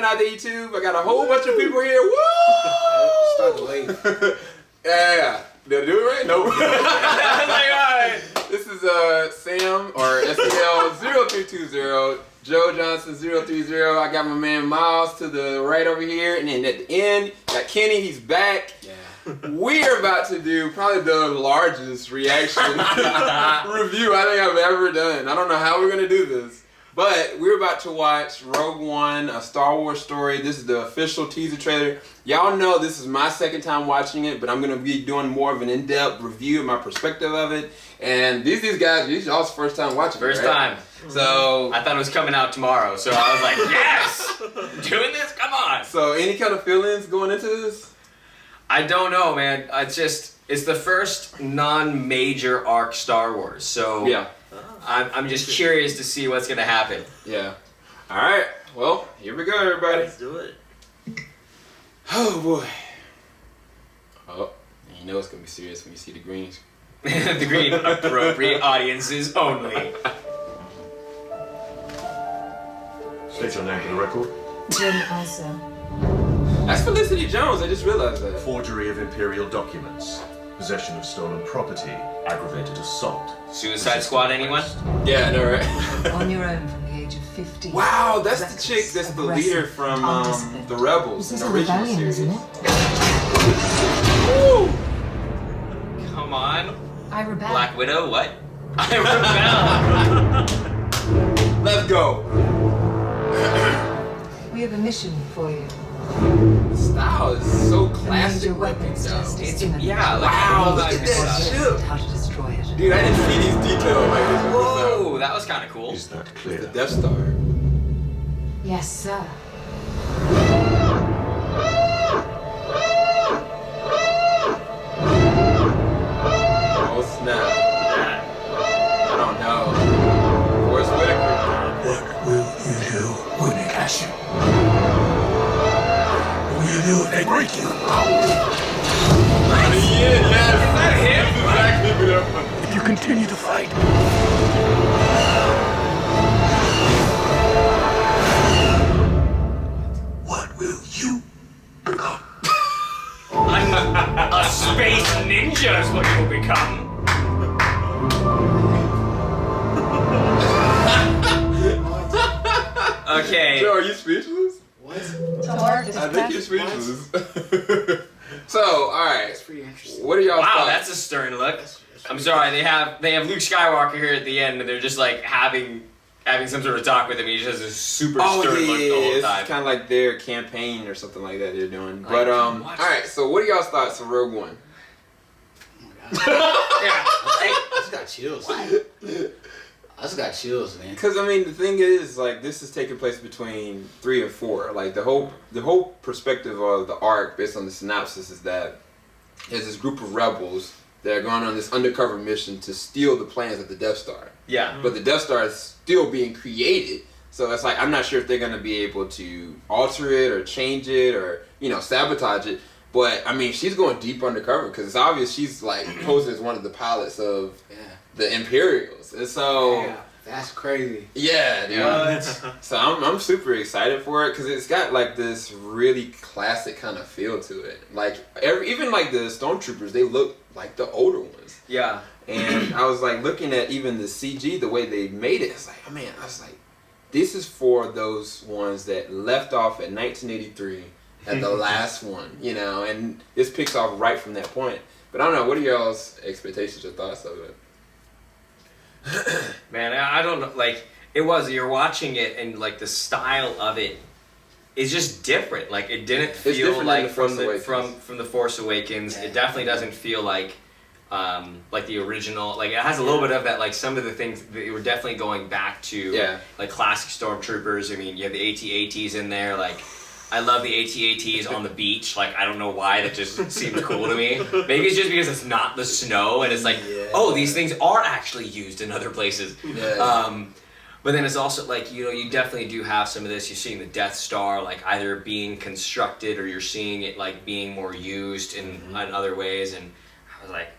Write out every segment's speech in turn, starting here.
going out to YouTube. I got a whole bunch of people here. Woo! Start the wave. Yeah. Did I do it right? Nope. I was like, all right. This is Sam, or SEL0320, Joe Johnson 030. I got my man Miles to the right over here. And then at the end, got Kenny. He's back. Yeah. We're about to do probably the largest reaction review I think I've ever done. I don't know how we're going to do this. But we're about to watch Rogue One, a Star Wars story. This is the official teaser trailer. Y'all know this is my second time watching it, but I'm going to be doing more of an in-depth review of my perspective of it. And these guys, these y'all's first time watching it, First right? time. So I thought it was coming out tomorrow, so I was like, yes! Doing this? Come on! So any kind of feelings going into this? I don't know, man. It's the first non-major arc Star Wars, so Yeah. I'm just curious to see what's gonna happen. Yeah. All right. Well, here we go, everybody. Let's do it. Oh boy. Oh, and you know it's gonna be serious when you see the greens. The green appropriate audiences only. State your name for the record. Jim Asa. That's Felicity Jones. I just realized that. Forgery of imperial documents. Possession of stolen property. Aggravated assault. Suicide Squad, anyone? Yeah, I know, right? On your own from the age of 15. Wow, that's the chick. That's the leader from the Rebels in This the is a original rebellion, series. isn't it? Woo! Come on. I rebel. Black Widow, what? I rebel. Let's go. We have a mission for you. The style is so The classic major weapons looking, test though. is imminent. Yeah, like, Wow, look like at that Or ship. how to destroy it. Dude, I didn't see these details like this. Whoa, that was kind of cool. Is that The clear? Death Star. Yes, sir. Oh snap. I don't know. Forrest Whitaker. What will you do when they catch you? What will you do if they break you? Yes, exactly what If you continue to fight, what will you become? A space ninja is what you will become. Okay. Joe, are you speechless? What? I think you're speechless. So, alright. That's pretty interesting. What are y'all Wow, thoughts? that's a stern look. I'm sorry, they have Luke Skywalker here at the end, and they're just like having some sort of talk with him. He just has a super Oh, stern yeah, look the whole it's time. kind of like their campaign or something like that they're doing. Like, But, watch alright, this. so what are y'all's thoughts of Rogue One? I just got chills. I just got chills, man. Because, I mean, the thing is, like, this is taking place between 3 and 4. Like, the whole perspective of the arc, based on the synopsis, is that there's this group of rebels that are going on this undercover mission to steal the plans of the Death Star. Yeah. But the Death Star is still being created. So it's like, I'm not sure if they're going to be able to alter it or change it or, sabotage it. But, I mean, she's going deep undercover because it's obvious she's, like, posing as one of the pilots of the Imperials. And so... Yeah, that's crazy. Yeah, dude. So I'm super excited for it because it's got like this really classic kind of feel to it. Like even like the stormtroopers, they look like the older ones. Yeah. And I was like looking at even the CG, the way they made it. It's like, oh man, I was like, this is for those ones that left off at 1983 at the last one, and this picks off right from that point. But I don't know, what are y'all's expectations or thoughts of it? Man, I don't know. Like, you're watching it, and like the style of it is just different. Like, it didn't feel different like than The Force from the Force Awakens. It definitely doesn't feel like the original. Like, it has a little bit of that. Like, some of the things they were definitely going back to. Like classic stormtroopers. I mean, you have the AT-ATs in there. Like, I love the AT-ATs on the beach. Like, I don't know why, that just seems cool to me. Maybe it's just because it's not the snow, and it's like, oh, these things are actually used in other places. But then it's also like, you definitely do have some of this. You're seeing the Death Star, like, either being constructed or you're seeing it, like, being more used in other ways. And I was like,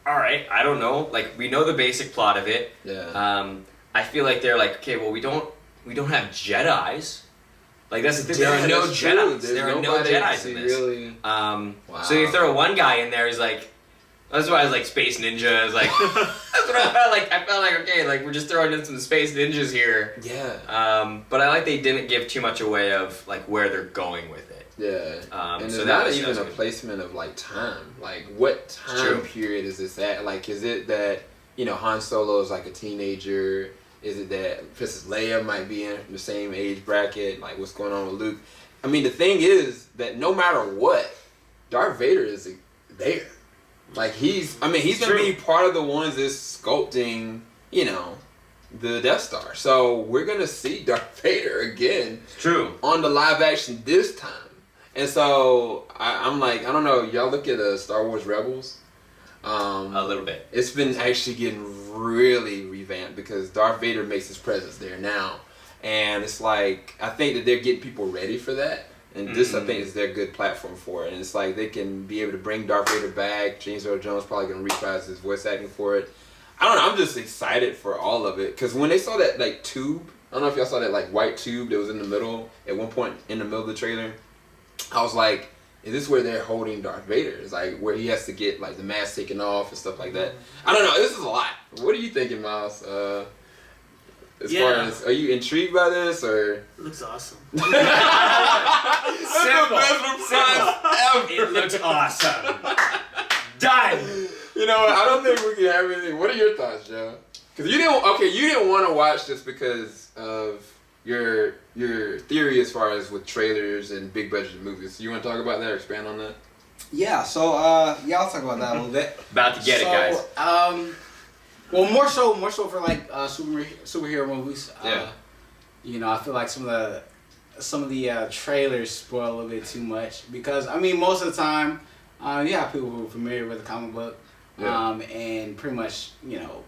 all right, I don't know. Like, we know the basic plot of it. I feel like they're like, okay, well, we don't have Jedis. Like that's the thing. There are no Jedi. There are no Jedi's in this. Really... So you throw one guy in there, he's like, that's why I was like Space Ninja. I was like, that's what I felt like. I felt like, okay, like we're just throwing in some Space Ninjas here. Yeah. But I like they didn't give too much away of like where they're going with it. Yeah. And so it's not even a placement of like time. Like what time period is this at? Like is it that, you know, Han Solo is like a teenager? Is it that Princess Leia might be in the same age bracket? Like what's going on with Luke? I mean, the thing is that no matter what, Darth Vader is there. Like he's gonna be part of the ones that's sculpting, you know, the Death Star. So we're gonna see Darth Vader again. It's true. On the live action this time. And so I'm like, I don't know, y'all look at Star Wars Rebels. A little bit. It's been actually getting really revamped because Darth Vader makes his presence there now. And it's like, I think that they're getting people ready for that. And this, I think, is their good platform for it. And it's like they can be able to bring Darth Vader back. James Earl Jones probably going to reprise his voice acting for it. I don't know. I'm just excited for all of it. Because when they saw that, like, tube, I don't know if y'all saw that, like, white tube that was in the middle, at one point in the middle of the trailer. I was like, is this where they're holding Darth Vader? It's like where he has to get, like, the mask taken off and stuff like that. I don't know. This is a lot. What are you thinking, Miles? As far as, are you intrigued by this or? It looks awesome. Simple. It looks awesome. Done. You know, I don't think we can have anything. What are your thoughts, Joe? Because you didn't want to watch this because of your theory as far as with trailers and big budget movies. You want to talk about that or expand on that? Yeah. So I'll talk about that a little bit. About to get it, guys. Well, more so for like superhero movies. Yeah. You know, I feel like some of the trailers spoil a little bit too much because I mean most of the time, you have people who are familiar with the comic book, and pretty much you know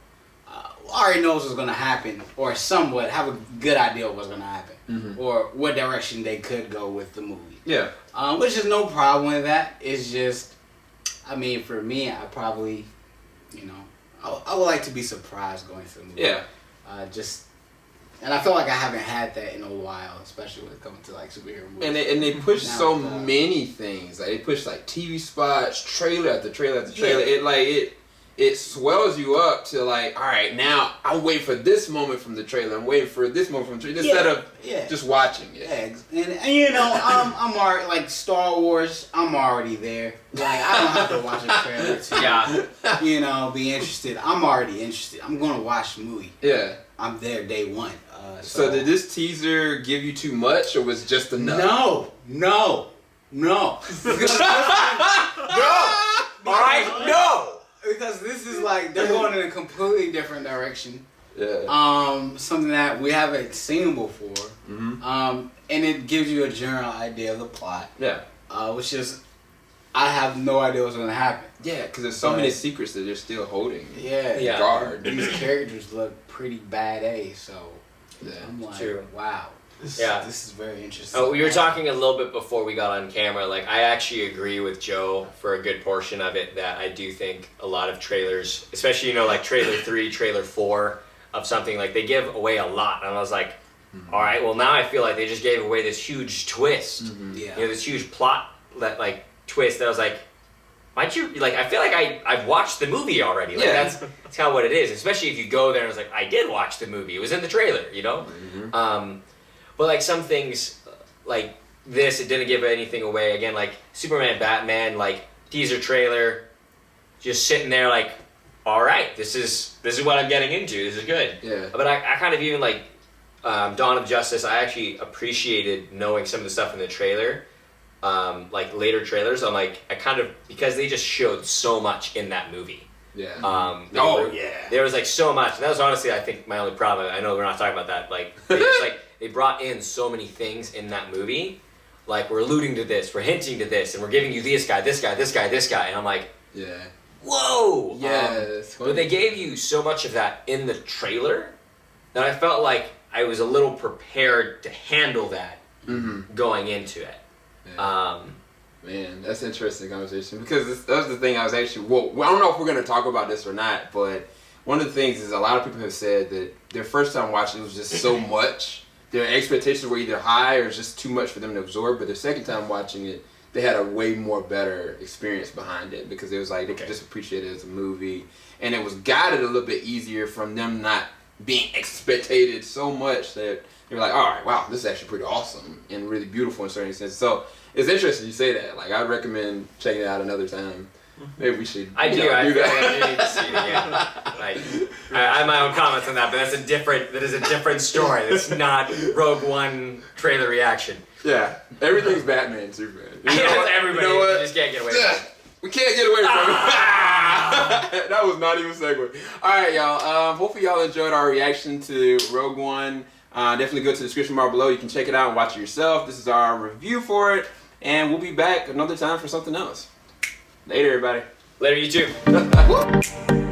already knows what's gonna happen or somewhat have a good idea of what's gonna happen or what direction they could go with the movie. Yeah. Which is no problem with that. It's just, I mean, for me, I probably, you know. I would like to be surprised going to the movie. Yeah. And I feel like I haven't had that in a while, especially when it comes to like superhero movies. And they push so many things. Like they push like TV spots, trailer after trailer after trailer. Yeah. It swells you up to like, all right, now I'm waiting for this moment from the trailer. I'm waiting for this moment from the trailer instead of just watching it. Yeah, and you know, I'm already like Star Wars. I'm already there. Like I don't have to watch a trailer to, you know, be interested. I'm already interested. I'm gonna watch the movie. Yeah, I'm there day one. So did this teaser give you too much, or was it just enough? No. No. All right, no. Because this is like they're going in a completely different direction. Yeah. Something that we haven't seen before. And it gives you a general idea of the plot. Yeah. Which is, I have no idea what's going to happen. Yeah, because there's so many secrets that they're still holding. Yeah. Guard. These characters look pretty bad, so I'm like, wow. This is very interesting. Oh, we were talking a little bit before we got on camera. Like, I actually agree with Joe for a good portion of it. That I do think a lot of trailers, especially like trailer 3, trailer 4 of something, like they give away a lot. And I was like, all right, well now I feel like they just gave away this huge twist. You know, this huge plot like twist. That I was like, might you like? I feel like I've watched the movie already. Like that's kind of what it is. Especially if you go there and it's like, I did watch the movie. It was in the trailer, you know. But like some things, like this, it didn't give anything away. Again, like Superman, Batman, like teaser trailer, just sitting there like, all right, this is what I'm getting into. This is good. Yeah. But I kind of even like Dawn of Justice. I actually appreciated knowing some of the stuff in the trailer, like later trailers. I'm like, I kind of because they just showed so much in that movie. Yeah. There was like so much. That was honestly, I think, my only problem. I know we're not talking about that. Like, they just like. They brought in so many things in that movie, like we're alluding to this, we're hinting to this, and we're giving you this guy, and I'm like, whoa, but they gave you so much of that in the trailer that I felt like I was a little prepared to handle that going into it. Man, that's an interesting conversation because that was the thing I was actually. Well, I don't know if we're going to talk about this or not, but one of the things is a lot of people have said that their first time watching it was just so much. their expectations were either high or just too much for them to absorb. But the second time watching it, they had a way more better experience behind it because it was like they could just appreciate it as a movie, and it was guided a little bit easier from them not being expectated so much that they were like, all right, wow, this is actually pretty awesome and really beautiful in certain senses. So it's interesting you say that. Like, I'd recommend checking it out another time. Maybe we should. I do. do I that. need to see it again. Like, I have my own comments on that, but that is a different story. It's not Rogue One trailer reaction. Yeah, everything's Batman, Superman. You know Yeah, what? everybody. You know what? You just can't get away from it. We can't get away from it. That was not even a segue. All right, y'all. Hopefully y'all enjoyed our reaction to Rogue One. Definitely go to the description bar below. You can check it out and watch it yourself. This is our review for it, and we'll be back another time for something else. Later, everybody. Later, you too.